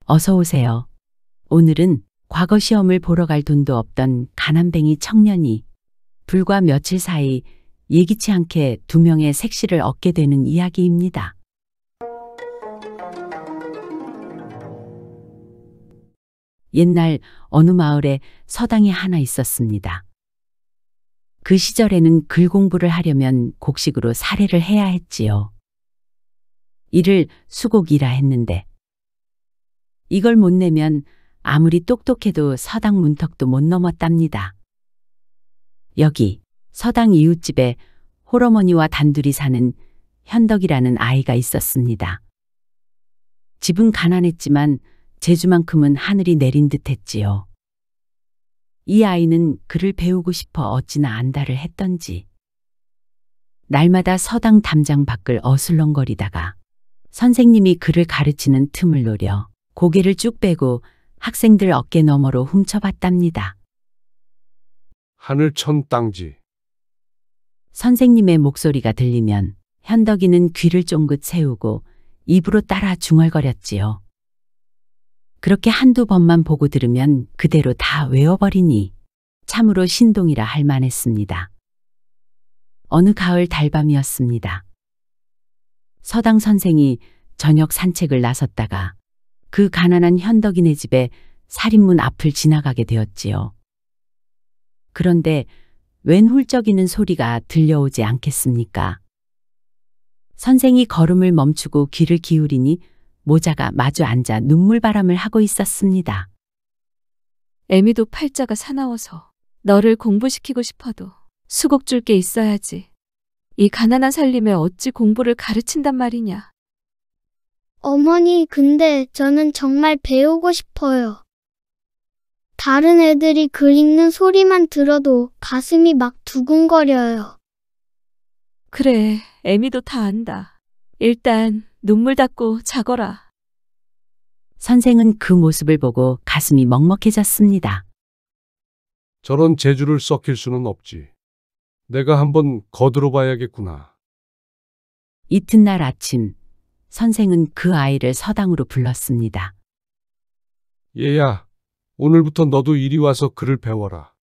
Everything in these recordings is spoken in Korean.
어서 오세요. 오늘은 과거 시험을 보러 갈 돈도 없던 가난뱅이 청년이 불과 며칠 사이 예기치 않게 두 명의 색시를 얻게 되는 이야기입니다. 옛날 어느 마을에 서당이 하나 있었습니다. 그 시절에는 글 공부를 하려면 곡식으로 사례를 해야 했지요. 이를 수곡이라 했는데 이걸 못 내면 아무리 똑똑해도 서당 문턱도 못 넘었답니다. 여기 서당 이웃집에 홀어머니와 단둘이 사는 현덕이라는 아이가 있었습니다. 집은 가난했지만 재주만큼은 하늘이 내린 듯 했지요. 이 아이는 글을 배우고 싶어 어찌나 안달을 했던지 날마다 서당 담장 밖을 어슬렁거리다가 선생님이 글을 가르치는 틈을 노려 고개를 쭉 빼고 학생들 어깨 너머로 훔쳐봤답니다. 하늘천 땅지. 선생님의 목소리가 들리면 현덕이는 귀를 쫑긋 세우고 입으로 따라 중얼거렸지요. 그렇게 한두 번만 보고 들으면 그대로 다 외워버리니 참으로 신동이라 할 만했습니다. 어느 가을 달밤이었습니다. 서당 선생이 저녁 산책을 나섰다가 그 가난한 현덕이네 집에 살인문 앞을 지나가게 되었지요. 그런데 웬 훌쩍이는 소리가 들려오지 않겠습니까? 선생이 걸음을 멈추고 귀를 기울이니 모자가 마주 앉아 눈물바람을 하고 있었습니다. 애미도 팔자가 사나워서 너를 공부시키고 싶어도 수곡 줄 게 있어야지. 이 가난한 살림에 어찌 공부를 가르친단 말이냐. 어머니, 근데 저는 정말 배우고 싶어요. 다른 애들이 글 읽는 소리만 들어도 가슴이 막 두근거려요. 그래, 애미도 다 안다. 일단 눈물 닦고 자거라. 선생은 그 모습을 보고 가슴이 먹먹해졌습니다. 저런 재주를 썩힐 수는 없지. 내가 한번 거들어 봐야겠구나. 이튿날 아침, 선생은 그 아이를 서당으로 불렀습니다. 얘야, 오늘부터 너도 이리 와서 글을 배워라.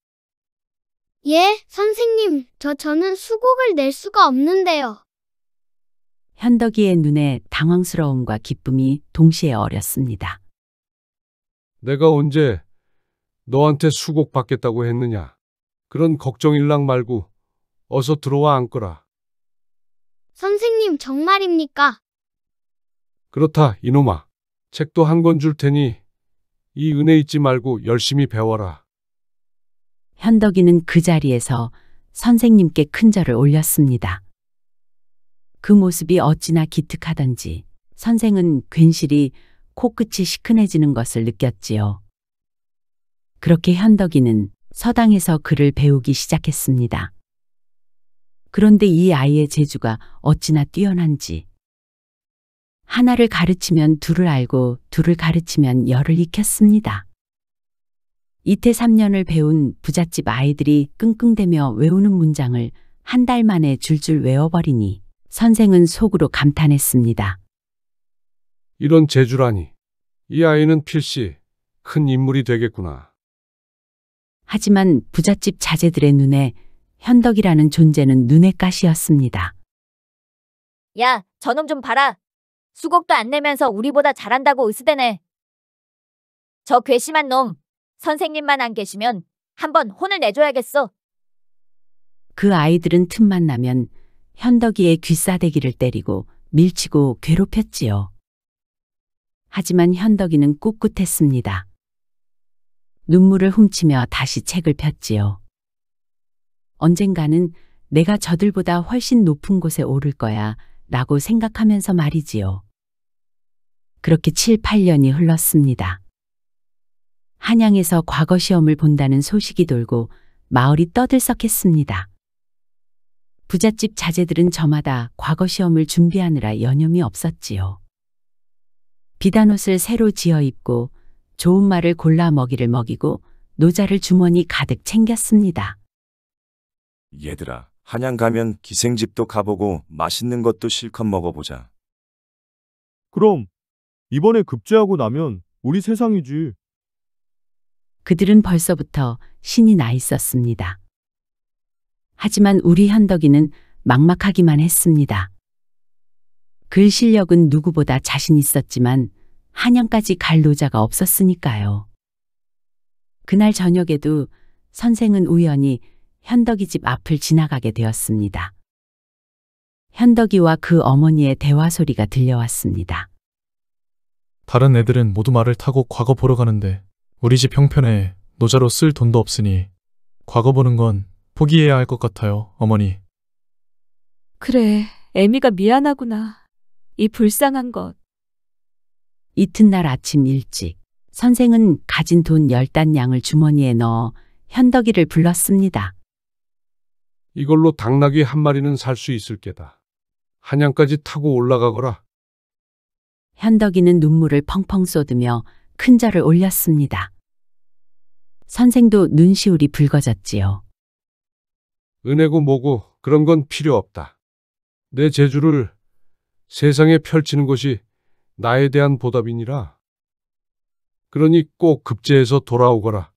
예, 선생님, 저는 수곡을 낼 수가 없는데요. 현덕이의 눈에 당황스러움과 기쁨이 동시에 어렸습니다. 내가 언제 너한테 수곡 받겠다고 했느냐. 그런 걱정일랑 말고 어서 들어와 앉거라. 선생님, 정말입니까? 그렇다, 이놈아. 책도 한 권 줄 테니 이 은혜 잊지 말고 열심히 배워라. 현덕이는 그 자리에서 선생님께 큰 절을 올렸습니다. 그 모습이 어찌나 기특하던지 선생은 괜시리 코끝이 시큰해지는 것을 느꼈지요. 그렇게 현덕이는 서당에서 글을 배우기 시작했습니다. 그런데 이 아이의 재주가 어찌나 뛰어난지 하나를 가르치면 둘을 알고 둘을 가르치면 열을 익혔습니다. 이태 3년을 배운 부잣집 아이들이 끙끙대며 외우는 문장을 한 달 만에 줄줄 외워버리니 선생은 속으로 감탄했습니다. 이런 재주라니. 이 아이는 필시 큰 인물이 되겠구나. 하지만 부잣집 자제들의 눈에 현덕이라는 존재는 눈의 가시였습니다. 야, 저놈 좀 봐라. 수곡도 안 내면서 우리보다 잘한다고 으스대네. 저 괘씸한 놈, 선생님만 안 계시면 한번 혼을 내줘야겠어. 그 아이들은 틈만 나면 현덕이의 귀싸대기를 때리고 밀치고 괴롭혔지요. 하지만 현덕이는 꿋꿋했습니다. 눈물을 훔치며 다시 책을 폈지요. 언젠가는 내가 저들보다 훨씬 높은 곳에 오를 거야 라고 생각하면서 말이지요. 그렇게 7, 8년이 흘렀습니다. 한양에서 과거 시험을 본다는 소식이 돌고 마을이 떠들썩했습니다. 부잣집 자제들은 저마다 과거 시험을 준비하느라 여념이 없었지요. 비단 옷을 새로 지어 입고 좋은 말을 골라 먹이를 먹이고 노자를 주머니 가득 챙겼습니다. 얘들아, 한양 가면 기생집도 가보고 맛있는 것도 실컷 먹어보자. 그럼 이번에 급제하고 나면 우리 세상이지. 그들은 벌써부터 신이 나 있었습니다. 하지만 우리 현덕이는 막막하기만 했습니다. 글 실력은 누구보다 자신 있었지만 한양까지 갈 노자가 없었으니까요. 그날 저녁에도 선생은 우연히 현덕이 집 앞을 지나가게 되었습니다. 현덕이와 그 어머니의 대화 소리가 들려왔습니다. 다른 애들은 모두 말을 타고 과거 보러 가는데 우리 집 형편에 노자로 쓸 돈도 없으니 과거 보는 건 포기해야 할 것 같아요, 어머니. 그래, 애미가 미안하구나. 이 불쌍한 것. 이튿날 아침 일찍 선생은 가진 돈 10단량을 주머니에 넣어 현덕이를 불렀습니다. 이걸로 당나귀 한 마리는 살 수 있을 게다. 한양까지 타고 올라가거라. 현덕이는 눈물을 펑펑 쏟으며 큰 절을 올렸습니다. 선생도 눈시울이 붉어졌지요. 은혜고 뭐고 그런 건 필요 없다. 내 재주를 세상에 펼치는 것이 나에 대한 보답이니라. 그러니 꼭 급제해서 돌아오거라.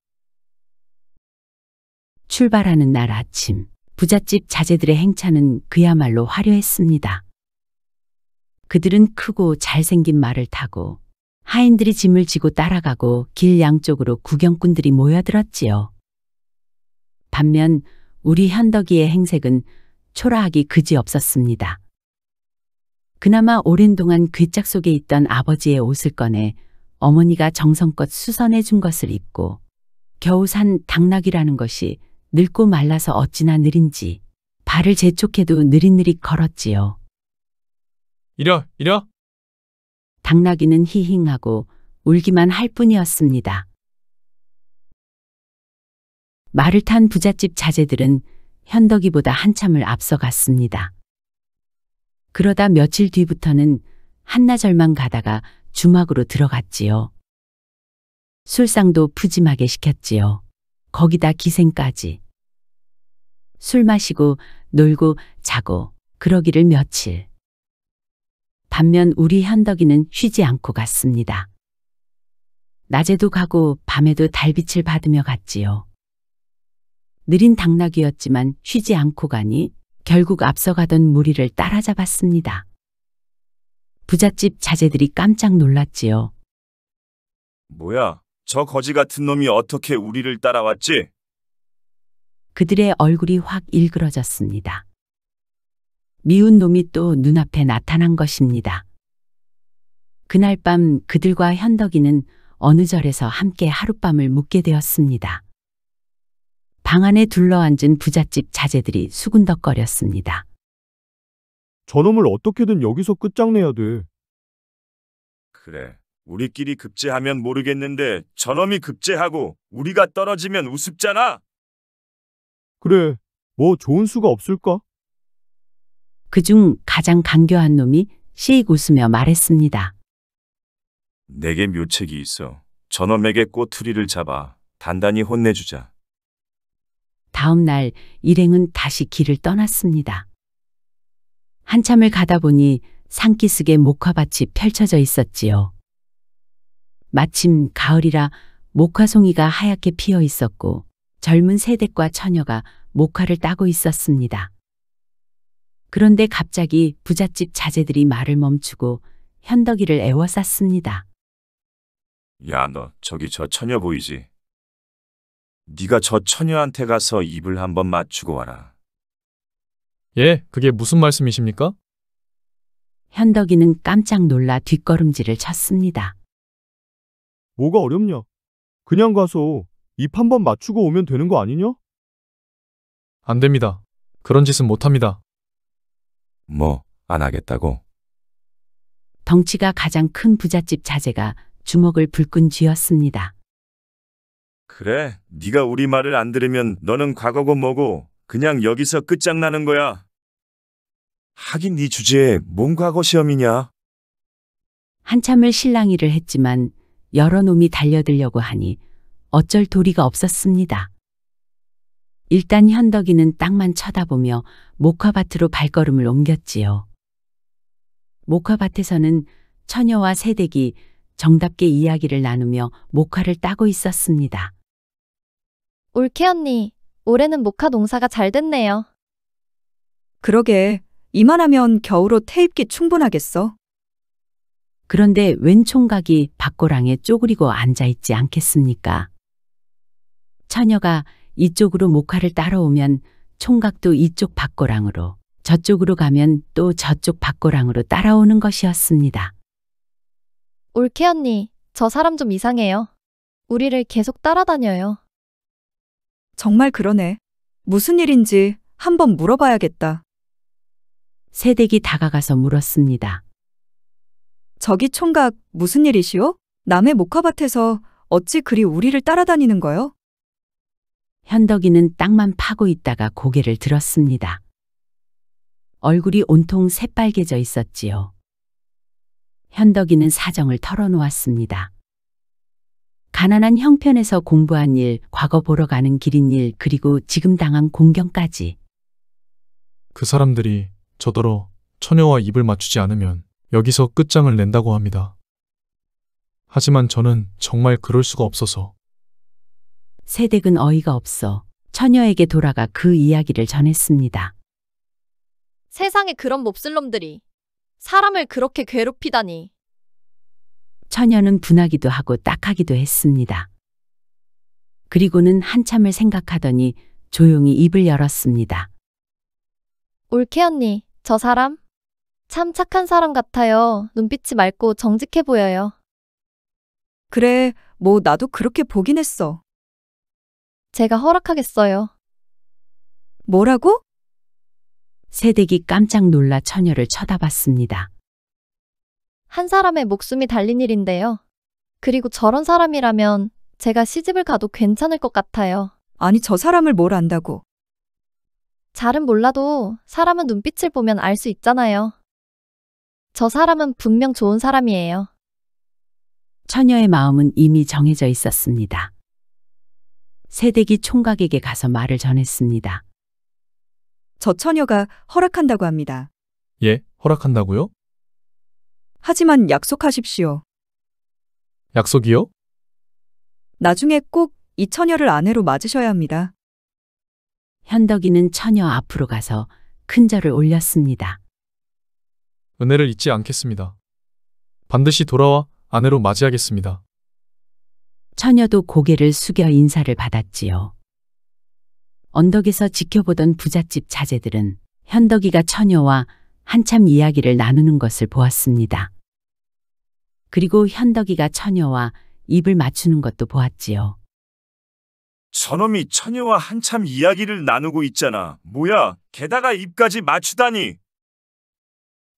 출발하는 날 아침, 부잣집 자제들의 행차는 그야말로 화려했습니다. 그들은 크고 잘생긴 말을 타고 하인들이 짐을 지고 따라가고 길 양쪽으로 구경꾼들이 모여들었지요. 반면 우리 현덕이의 행색은 초라하기 그지없었습니다. 그나마 오랜 동안 괴짝 속에 있던 아버지의 옷을 꺼내 어머니가 정성껏 수선해 준 것을 입고 겨우 산 당나귀라는 것이 늙고 말라서 어찌나 느린지 발을 재촉해도 느릿느릿 걸었지요. 이려. 당나귀는 히힝하고 울기만 할 뿐이었습니다. 말을 탄 부잣집 자제들은 현덕이보다 한참을 앞서갔습니다. 그러다 며칠 뒤부터는 한나절만 가다가 주막으로 들어갔지요. 술상도 푸짐하게 시켰지요. 거기다 기생까지. 술 마시고 놀고 자고 그러기를 며칠. 반면 우리 현덕이는 쉬지 않고 갔습니다. 낮에도 가고 밤에도 달빛을 받으며 갔지요. 느린 당나귀였지만 쉬지 않고 가니 결국 앞서가던 무리를 따라잡았습니다. 부잣집 자제들이 깜짝 놀랐지요. 뭐야, 저 거지 같은 놈이 어떻게 우리를 따라왔지? 그들의 얼굴이 확 일그러졌습니다. 미운 놈이 또 눈앞에 나타난 것입니다. 그날 밤 그들과 현덕이는 어느 절에서 함께 하룻밤을 묵게 되었습니다. 방 안에 둘러앉은 부잣집 자제들이 수군덕거렸습니다. 저놈을 어떻게든 여기서 끝장내야 돼. 그래, 우리끼리 급제하면 모르겠는데 저놈이 급제하고 우리가 떨어지면 우습잖아. 그래, 뭐 좋은 수가 없을까? 그중 가장 간교한 놈이 씩 웃으며 말했습니다. 내게 묘책이 있어. 저놈에게 꼬투리를 잡아 단단히 혼내주자. 다음 날 일행은 다시 길을 떠났습니다. 한참을 가다 보니 산기슭에 목화밭이 펼쳐져 있었지요. 마침 가을이라 목화송이가 하얗게 피어 있었고 젊은 새댁과 처녀가 목화를 따고 있었습니다. 그런데 갑자기 부잣집 자제들이 말을 멈추고 현덕이를 애워쌌습니다. 야, 너 저기 저 처녀 보이지? 네가 저 처녀한테 가서 입을 한번 맞추고 와라. 예, 그게 무슨 말씀이십니까? 현덕이는 깜짝 놀라 뒷걸음질을 쳤습니다. 뭐가 어렵냐? 그냥 가서 입 한번 맞추고 오면 되는 거 아니냐? 안 됩니다. 그런 짓은 못합니다. 뭐, 안 하겠다고? 덩치가 가장 큰 부잣집 자제가 주먹을 불끈 쥐었습니다. 그래, 네가 우리 말을 안 들으면 너는 과거고 뭐고 그냥 여기서 끝장나는 거야. 하긴 네 주제에 뭔 과거 시험이냐? 한참을 실랑이를 했지만 여러 놈이 달려들려고 하니 어쩔 도리가 없었습니다. 일단 현덕이는 땅만 쳐다보며 목화밭으로 발걸음을 옮겼지요. 목화밭에서는 처녀와 새댁이 정답게 이야기를 나누며 목화를 따고 있었습니다. 올케 언니, 올해는 모카 농사가 잘 됐네요. 그러게, 이만하면 겨울옷 태입기 충분하겠어. 그런데 웬 총각이 밭고랑에 쪼그리고 앉아있지 않겠습니까? 처녀가 이쪽으로 목화를 따라오면 총각도 이쪽 밭고랑으로, 저쪽으로 가면 또 저쪽 밭고랑으로 따라오는 것이었습니다. 올케 언니, 저 사람 좀 이상해요. 우리를 계속 따라다녀요. 정말 그러네. 무슨 일인지 한번 물어봐야겠다. 새댁이 다가가서 물었습니다. 저기 총각 무슨 일이시오? 남의 목화밭에서 어찌 그리 우리를 따라다니는 거요? 현덕이는 땅만 파고 있다가 고개를 들었습니다. 얼굴이 온통 새빨개져 있었지요. 현덕이는 사정을 털어놓았습니다. 가난한 형편에서 공부한 일, 과거 보러 가는 길인 일, 그리고 지금 당한 공경까지. 그 사람들이 저더러 처녀와 입을 맞추지 않으면 여기서 끝장을 낸다고 합니다. 하지만 저는 정말 그럴 수가 없어서. 새댁은 어이가 없어 처녀에게 돌아가 그 이야기를 전했습니다. 세상에 그런 몹쓸놈들이 사람을 그렇게 괴롭히다니. 처녀는 분하기도 하고 딱하기도 했습니다. 그리고는 한참을 생각하더니 조용히 입을 열었습니다. 올케 언니, 저 사람? 참 착한 사람 같아요. 눈빛이 맑고 정직해 보여요. 그래, 뭐 나도 그렇게 보긴 했어. 제가 허락하겠어요. 뭐라고? 새댁이 깜짝 놀라 처녀를 쳐다봤습니다. 한 사람의 목숨이 달린 일인데요. 그리고 저런 사람이라면 제가 시집을 가도 괜찮을 것 같아요. 아니, 저 사람을 뭘 안다고. 잘은 몰라도 사람은 눈빛을 보면 알 수 있잖아요. 저 사람은 분명 좋은 사람이에요. 처녀의 마음은 이미 정해져 있었습니다. 새댁이 총각에게 가서 말을 전했습니다. 저 처녀가 허락한다고 합니다. 예, 허락한다고요? 하지만 약속하십시오. 약속이요? 나중에 꼭 이 처녀를 아내로 맞으셔야 합니다. 현덕이는 처녀 앞으로 가서 큰 절을 올렸습니다. 은혜를 잊지 않겠습니다. 반드시 돌아와 아내로 맞이하겠습니다. 처녀도 고개를 숙여 인사를 받았지요. 언덕에서 지켜보던 부잣집 자제들은 현덕이가 처녀와 한참 이야기를 나누는 것을 보았습니다. 그리고 현덕이가 처녀와 입을 맞추는 것도 보았지요. 저놈이 처녀와 한참 이야기를 나누고 있잖아. 뭐야, 게다가 입까지 맞추다니.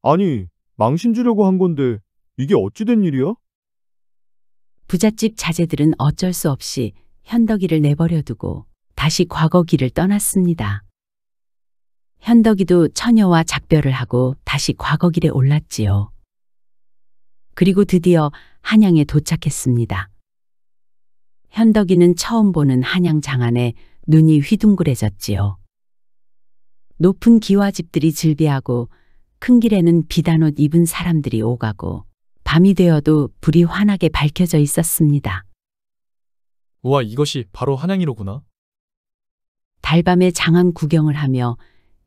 아니, 망신 주려고 한 건데 이게 어찌 된 일이야? 부잣집 자제들은 어쩔 수 없이 현덕이를 내버려두고 다시 과거 길을 떠났습니다. 현덕이도 처녀와 작별을 하고 다시 과거 길에 올랐지요. 그리고 드디어 한양에 도착했습니다. 현덕이는 처음 보는 한양 장안에 눈이 휘둥그레졌지요. 높은 기와집들이 즐비하고 큰 길에는 비단 옷 입은 사람들이 오가고 밤이 되어도 불이 환하게 밝혀져 있었습니다. 우와, 이것이 바로 한양이로구나. 달밤에 장안 구경을 하며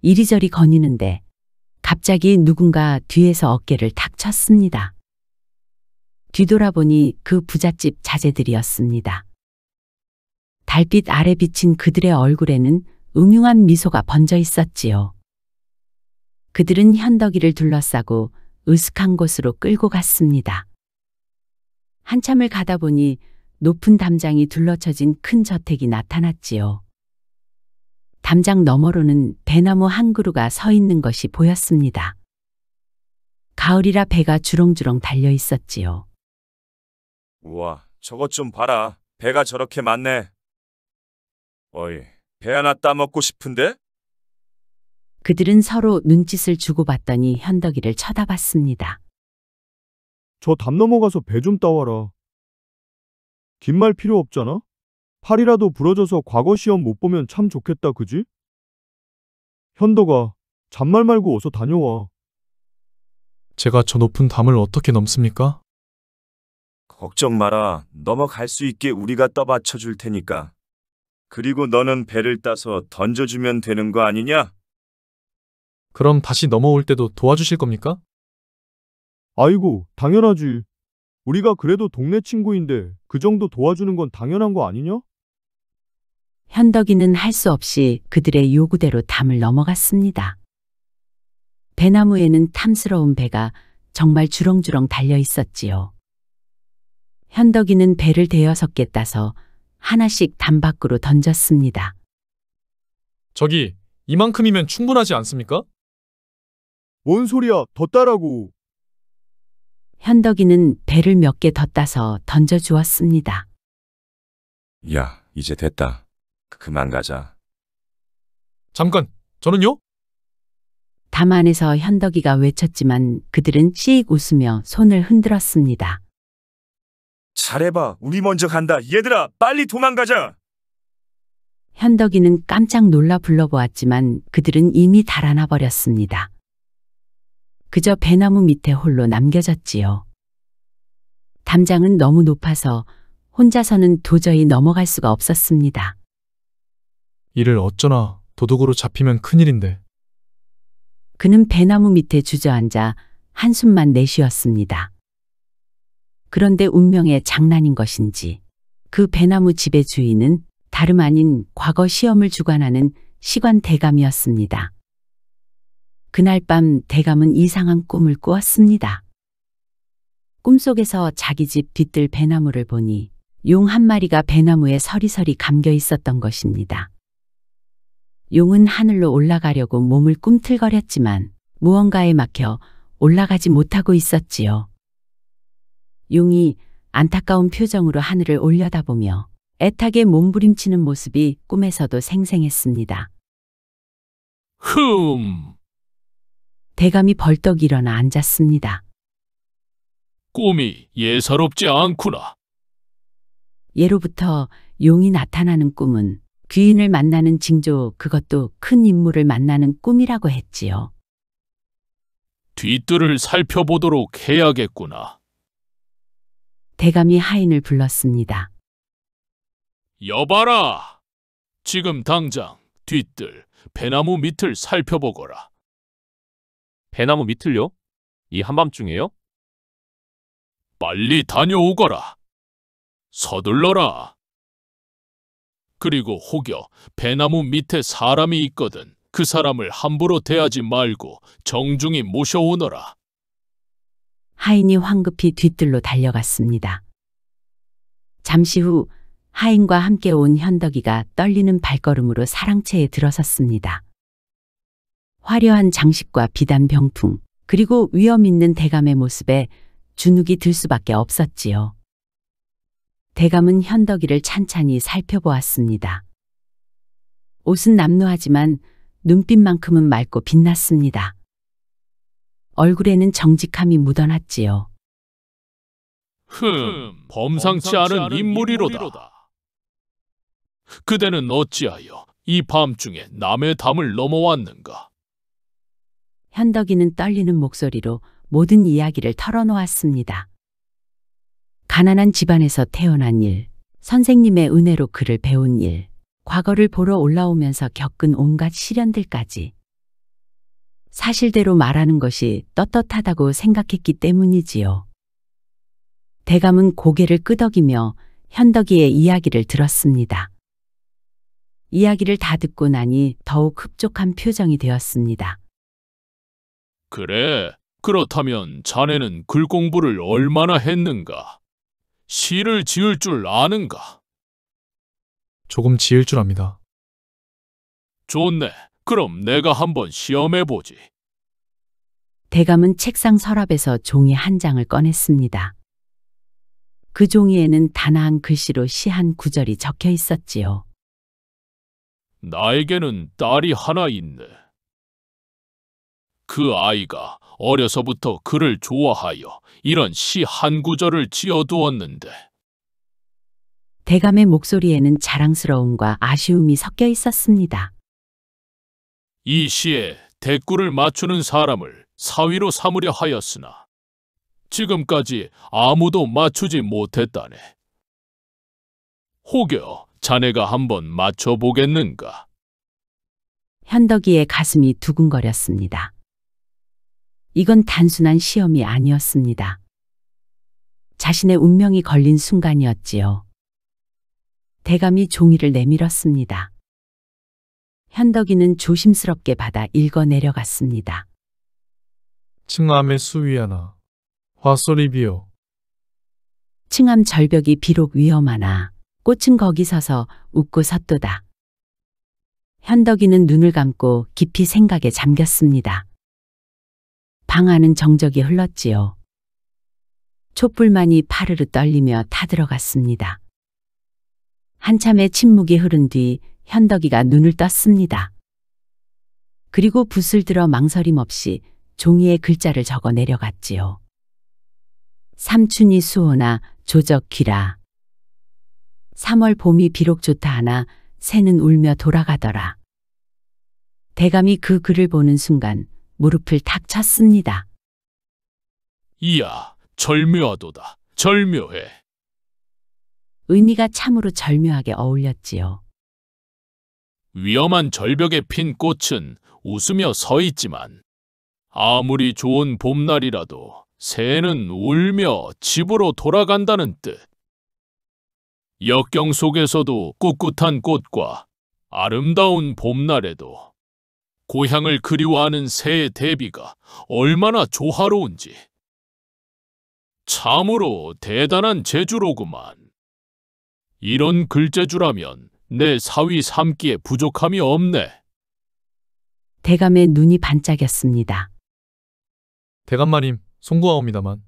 이리저리 거니는데 갑자기 누군가 뒤에서 어깨를 탁 쳤습니다. 뒤돌아보니 그 부잣집 자제들이었습니다. 달빛 아래 비친 그들의 얼굴에는 음흉한 미소가 번져 있었지요. 그들은 현덕이를 둘러싸고 으슥한 곳으로 끌고 갔습니다. 한참을 가다 보니 높은 담장이 둘러쳐진 큰 저택이 나타났지요. 담장 너머로는 배나무 한 그루가 서 있는 것이 보였습니다. 가을이라 배가 주렁주렁 달려 있었지요. 우와, 저것 좀 봐라. 배가 저렇게 많네. 어이, 배 하나 따먹고 싶은데? 그들은 서로 눈짓을 주고받더니 현덕이를 쳐다봤습니다. 저 담 넘어가서 배 좀 따와라. 긴 말 필요 없잖아? 팔이라도 부러져서 과거 시험 못 보면 참 좋겠다, 그지? 현덕아, 잔말 말고 어서 다녀와. 제가 저 높은 담을 어떻게 넘습니까? 걱정 마라. 넘어갈 수 있게 우리가 떠받쳐 줄 테니까. 그리고 너는 배를 따서 던져주면 되는 거 아니냐? 그럼 다시 넘어올 때도 도와주실 겁니까? 아이고, 당연하지. 우리가 그래도 동네 친구인데 그 정도 도와주는 건 당연한 거 아니냐? 현덕이는 할 수 없이 그들의 요구대로 담을 넘어갔습니다. 배나무에는 탐스러운 배가 정말 주렁주렁 달려 있었지요. 현덕이는 배를 대여섯 개 따서 하나씩 담 밖으로 던졌습니다. 저기, 이만큼이면 충분하지 않습니까? 뭔 소리야, 더 따라고. 현덕이는 배를 몇 개 더 따서 던져주었습니다. 야, 이제 됐다. 그만 가자. 잠깐, 저는요? 담 안에서 현덕이가 외쳤지만 그들은 씩 웃으며 손을 흔들었습니다. 잘해봐. 우리 먼저 간다. 얘들아, 빨리 도망가자. 현덕이는 깜짝 놀라 불러보았지만 그들은 이미 달아나 버렸습니다. 그저 배나무 밑에 홀로 남겨졌지요. 담장은 너무 높아서 혼자서는 도저히 넘어갈 수가 없었습니다. 이를 어쩌나 도둑으로 잡히면 큰일인데. 그는 배나무 밑에 주저앉아 한숨만 내쉬었습니다. 그런데 운명의 장난인 것인지 그 배나무 집의 주인은 다름 아닌 과거 시험을 주관하는 시관 대감이었습니다. 그날 밤 대감은 이상한 꿈을 꾸었습니다. 꿈속에서 자기 집 뒤뜰 배나무를 보니 용 한 마리가 배나무에 서리서리 감겨 있었던 것입니다. 용은 하늘로 올라가려고 몸을 꿈틀거렸지만 무언가에 막혀 올라가지 못하고 있었지요. 용이 안타까운 표정으로 하늘을 올려다보며 애타게 몸부림치는 모습이 꿈에서도 생생했습니다. 대감이 벌떡 일어나 앉았습니다. 꿈이 예사롭지 않구나. 예로부터 용이 나타나는 꿈은 귀인을 만나는 징조, 그것도 큰 인물을 만나는 꿈이라고 했지요. 뒤뜰을 살펴보도록 해야겠구나. 대감이 하인을 불렀습니다. 여봐라! 지금 당장 뒤뜰 배나무 밑을 살펴보거라. 배나무 밑을요? 이 한밤중에요? 빨리 다녀오거라. 서둘러라. 그리고 혹여 배나무 밑에 사람이 있거든 그 사람을 함부로 대하지 말고 정중히 모셔오너라. 하인이 황급히 뒤뜰로 달려갔습니다. 잠시 후 하인과 함께 온 현덕이가 떨리는 발걸음으로 사랑채에 들어섰습니다. 화려한 장식과 비단 병풍, 그리고 위엄 있는 대감의 모습에 주눅이 들 수밖에 없었지요. 대감은 현덕이를 찬찬히 살펴보았습니다. 옷은 남루하지만 눈빛만큼은 맑고 빛났습니다. 얼굴에는 정직함이 묻어났지요. 범상치 않은 인물이로다. 그대는 어찌하여 이 밤중에 남의 담을 넘어왔는가? 현덕이는 떨리는 목소리로 모든 이야기를 털어놓았습니다. 가난한 집안에서 태어난 일, 선생님의 은혜로 글을 배운 일, 과거를 보러 올라오면서 겪은 온갖 시련들까지. 사실대로 말하는 것이 떳떳하다고 생각했기 때문이지요. 대감은 고개를 끄덕이며 현덕이의 이야기를 들었습니다. 이야기를 다 듣고 나니 더욱 흡족한 표정이 되었습니다. 그래, 그렇다면 자네는 글 공부를 얼마나 했는가? 시를 지을 줄 아는가? 조금 지을 줄 압니다. 좋네. 그럼 내가 한번 시험해보지. 대감은 책상 서랍에서 종이 한 장을 꺼냈습니다. 그 종이에는 단아한 글씨로 시 한 구절이 적혀 있었지요. 나에게는 딸이 하나 있네. 그 아이가 어려서부터 글을 좋아하여 이런 시 한 구절을 지어두었는데. 대감의 목소리에는 자랑스러움과 아쉬움이 섞여 있었습니다. 이 시에 대꾸를 맞추는 사람을 사위로 삼으려 하였으나 지금까지 아무도 맞추지 못했다네. 혹여 자네가 한번 맞춰보겠는가? 현덕이의 가슴이 두근거렸습니다. 이건 단순한 시험이 아니었습니다. 자신의 운명이 걸린 순간이었지요. 대감이 종이를 내밀었습니다. 현덕이는 조심스럽게 받아 읽어 내려갔습니다. 층암의 수위하나 화소리비요. 층암 절벽이 비록 위험하나 꽃은 거기 서서 웃고 섰도다. 현덕이는 눈을 감고 깊이 생각에 잠겼습니다. 방 안은 정적이 흘렀지요. 촛불만이 파르르 떨리며 타들어갔습니다. 한참의 침묵이 흐른 뒤 현덕이가 눈을 떴습니다. 그리고 붓을 들어 망설임 없이 종이에 글자를 적어 내려갔지요. 삼춘이 수호나 조적 귀라. 3월 봄이 비록 좋다 하나 새는 울며 돌아가더라. 대감이 그 글을 보는 순간 무릎을 탁 쳤습니다. 이야, 절묘하도다. 절묘해. 의미가 참으로 절묘하게 어울렸지요. 위험한 절벽에 핀 꽃은 웃으며 서 있지만 아무리 좋은 봄날이라도 새는 울며 집으로 돌아간다는 뜻. 역경 속에서도 꿋꿋한 꽃과 아름다운 봄날에도 고향을 그리워하는 새의 대비가 얼마나 조화로운지. 참으로 대단한 재주로구만. 이런 글재주라면 내 사위 삼기에 부족함이 없네. 대감의 눈이 반짝였습니다. 대감마님, 송구하옵니다만.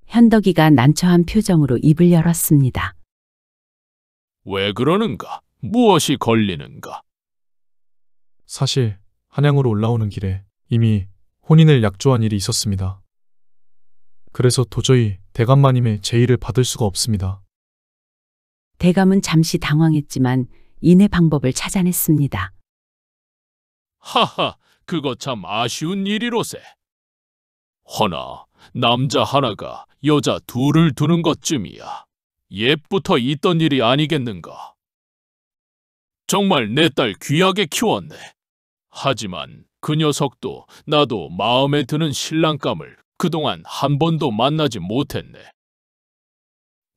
현덕이가 난처한 표정으로 입을 열었습니다. 왜 그러는가? 무엇이 걸리는가? 사실 한양으로 올라오는 길에 이미 혼인을 약조한 일이 있었습니다. 그래서 도저히 대감마님의 제의를 받을 수가 없습니다. 대감은 잠시 당황했지만 인해 방법을 찾아냈습니다. 하하, 그거 참 아쉬운 일이로세. 허나 남자 하나가 여자 둘을 두는 것쯤이야. 옛부터 있던 일이 아니겠는가. 정말 내 딸 귀하게 키웠네. 하지만 그 녀석도 나도 마음에 드는 신랑감을 그동안 한 번도 만나지 못했네.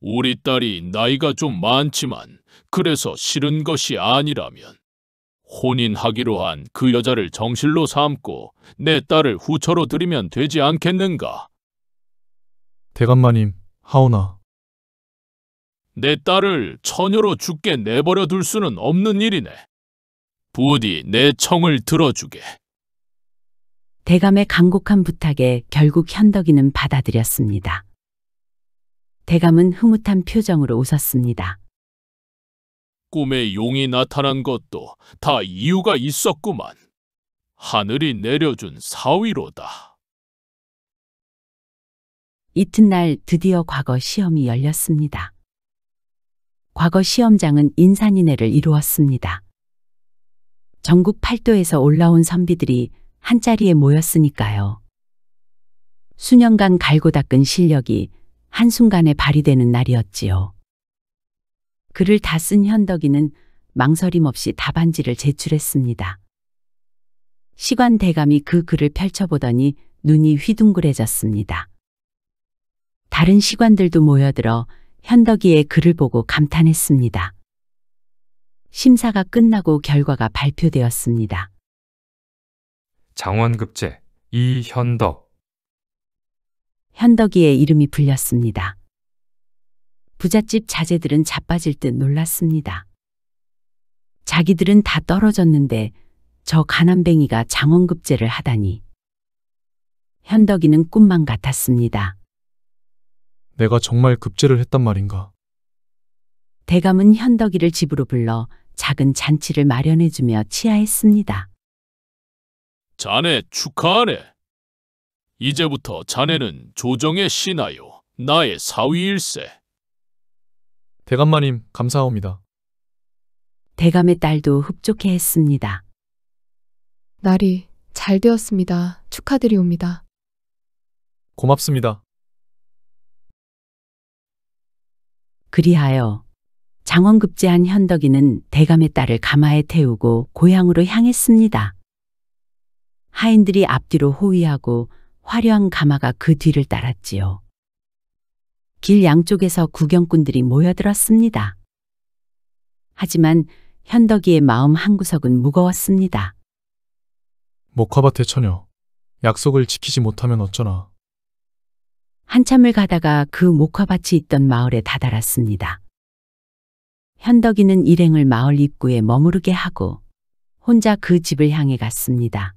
우리 딸이 나이가 좀 많지만 그래서 싫은 것이 아니라면 혼인하기로 한 그 여자를 정실로 삼고 내 딸을 후처로 드리면 되지 않겠는가? 대감마님, 하오나. 내 딸을 처녀로 죽게 내버려 둘 수는 없는 일이네. 부디 내 청을 들어주게. 대감의 간곡한 부탁에 결국 현덕이는 받아들였습니다. 대감은 흐뭇한 표정으로 웃었습니다. 꿈에 용이 나타난 것도 다 이유가 있었구만. 하늘이 내려준 사위로다. 이튿날 드디어 과거 시험이 열렸습니다. 과거 시험장은 인산인해를 이루었습니다. 전국 8도에서 올라온 선비들이 한자리에 모였으니까요. 수년간 갈고 닦은 실력이 한순간에 발휘되는 날이었지요. 글을 다 쓴 현덕이는 망설임 없이 답안지를 제출했습니다. 시관 대감이 그 글을 펼쳐보더니 눈이 휘둥그레졌습니다. 다른 시관들도 모여들어 현덕이의 글을 보고 감탄했습니다. 심사가 끝나고 결과가 발표되었습니다. 장원급제 이현덕. 현덕이의 이름이 불렸습니다. 부잣집 자제들은 자빠질 듯 놀랐습니다. 자기들은 다 떨어졌는데 저 가난뱅이가 장원급제를 하다니. 현덕이는 꿈만 같았습니다. 내가 정말 급제를 했단 말인가. 대감은 현덕이를 집으로 불러 작은 잔치를 마련해주며 치하했습니다. 자네 축하하네. 이제부터 자네는 조정의 신하요, 나의 사위일세. 대감마님, 감사합니다. 대감의 딸도 흡족해했습니다. 날이 잘 되었습니다. 축하드리옵니다. 고맙습니다. 그리하여 장원급제한 현덕이는 대감의 딸을 가마에 태우고 고향으로 향했습니다. 하인들이 앞뒤로 호위하고 화려한 가마가 그 뒤를 따랐지요. 길 양쪽에서 구경꾼들이 모여들었습니다. 하지만 현덕이의 마음 한구석은 무거웠습니다. 목화밭의 처녀, 약속을 지키지 못하면 어쩌나. 한참을 가다가 그 목화밭이 있던 마을에 다다랐습니다. 현덕이는 일행을 마을 입구에 머무르게 하고 혼자 그 집을 향해 갔습니다.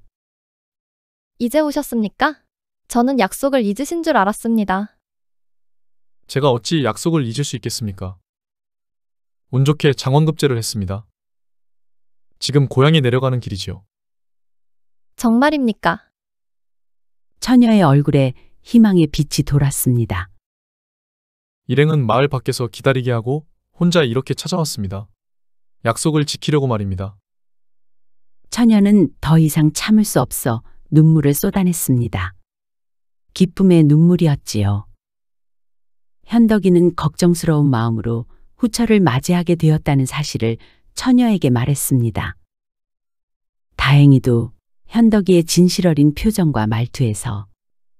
이제 오셨습니까? 저는 약속을 잊으신 줄 알았습니다. 제가 어찌 약속을 잊을 수 있겠습니까? 운 좋게 장원급제를 했습니다. 지금 고향에 내려가는 길이지요. 정말입니까? 처녀의 얼굴에 희망의 빛이 돌았습니다. 일행은 마을 밖에서 기다리게 하고 혼자 이렇게 찾아왔습니다. 약속을 지키려고 말입니다. 처녀는 더 이상 참을 수 없어 눈물을 쏟아냈습니다. 기쁨의 눈물이었지요. 현덕이는 걱정스러운 마음으로 후처를 맞이하게 되었다는 사실을 처녀에게 말했습니다. 다행히도 현덕이의 진실 어린 표정과 말투에서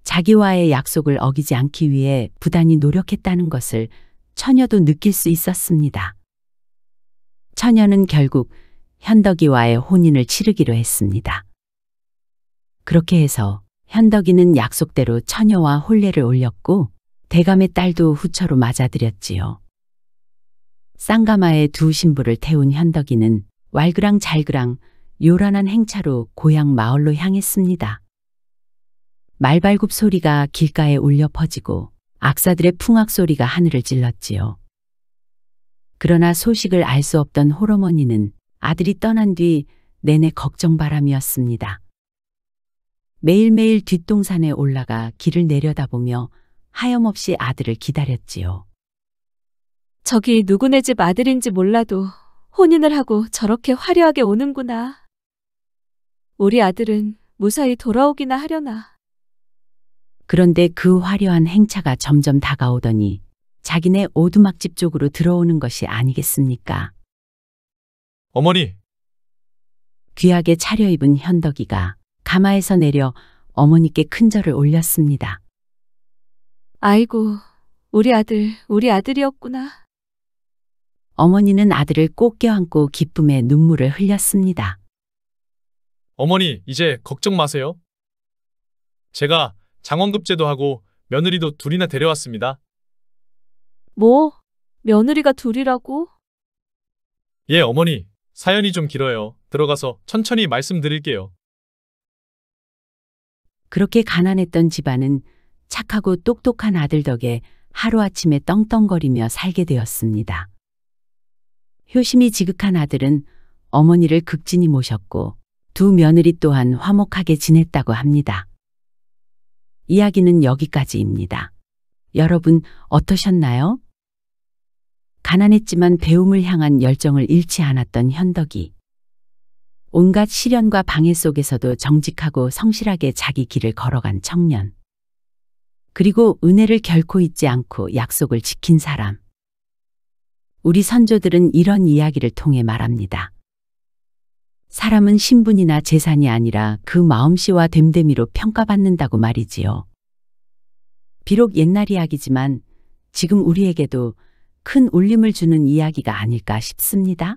자기와의 약속을 어기지 않기 위해 부단히 노력했다는 것을 처녀도 느낄 수 있었습니다. 처녀는 결국 현덕이와의 혼인을 치르기로 했습니다. 그렇게 해서 현덕이는 약속대로 처녀와 혼례를 올렸고 대감의 딸도 후처로 맞아들였지요. 쌍가마에 두 신부를 태운 현덕이는 왈그랑 잘그랑 요란한 행차로 고향 마을로 향했습니다. 말발굽 소리가 길가에 울려 퍼지고 악사들의 풍악 소리가 하늘을 찔렀지요. 그러나 소식을 알 수 없던 홀어머니는 아들이 떠난 뒤 내내 걱정바람이었습니다. 매일매일 뒷동산에 올라가 길을 내려다보며 하염없이 아들을 기다렸지요. 저기 누구네 집 아들인지 몰라도 혼인을 하고 저렇게 화려하게 오는구나. 우리 아들은 무사히 돌아오기나 하려나. 그런데 그 화려한 행차가 점점 다가오더니 자기네 오두막집 쪽으로 들어오는 것이 아니겠습니까? 어머니! 귀하게 차려입은 현덕이가 가마에서 내려 어머니께 큰 절을 올렸습니다. 아이고, 우리 아들이었구나. 어머니는 아들을 꼭 껴안고 기쁨의 눈물을 흘렸습니다. 어머니, 이제 걱정 마세요. 제가 장원급제도 하고 며느리도 둘이나 데려왔습니다. 뭐? 며느리가 둘이라고? 예, 어머니. 사연이 좀 길어요. 들어가서 천천히 말씀드릴게요. 그렇게 가난했던 집안은 착하고 똑똑한 아들 덕에 하루아침에 떵떵거리며 살게 되었습니다. 효심이 지극한 아들은 어머니를 극진히 모셨고 두 며느리 또한 화목하게 지냈다고 합니다. 이야기는 여기까지입니다. 여러분 어떠셨나요? 가난했지만 배움을 향한 열정을 잃지 않았던 현덕이. 온갖 시련과 방해 속에서도 정직하고 성실하게 자기 길을 걸어간 청년. 그리고 은혜를 결코 잊지 않고 약속을 지킨 사람. 우리 선조들은 이런 이야기를 통해 말합니다. 사람은 신분이나 재산이 아니라 그 마음씨와 됨됨이로 평가받는다고 말이지요. 비록 옛날 이야기지만 지금 우리에게도 큰 울림을 주는 이야기가 아닐까 싶습니다.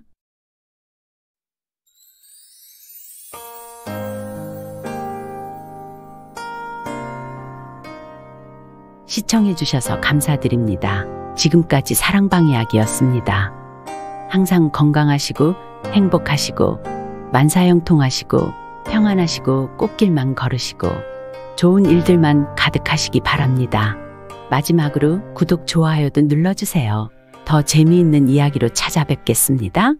시청해주셔서 감사드립니다. 지금까지 사랑방이야기였습니다. 항상 건강하시고 행복하시고 만사형통하시고 평안하시고 꽃길만 걸으시고 좋은 일들만 가득하시기 바랍니다. 마지막으로 구독, 좋아요도 눌러주세요. 더 재미있는 이야기로 찾아뵙겠습니다.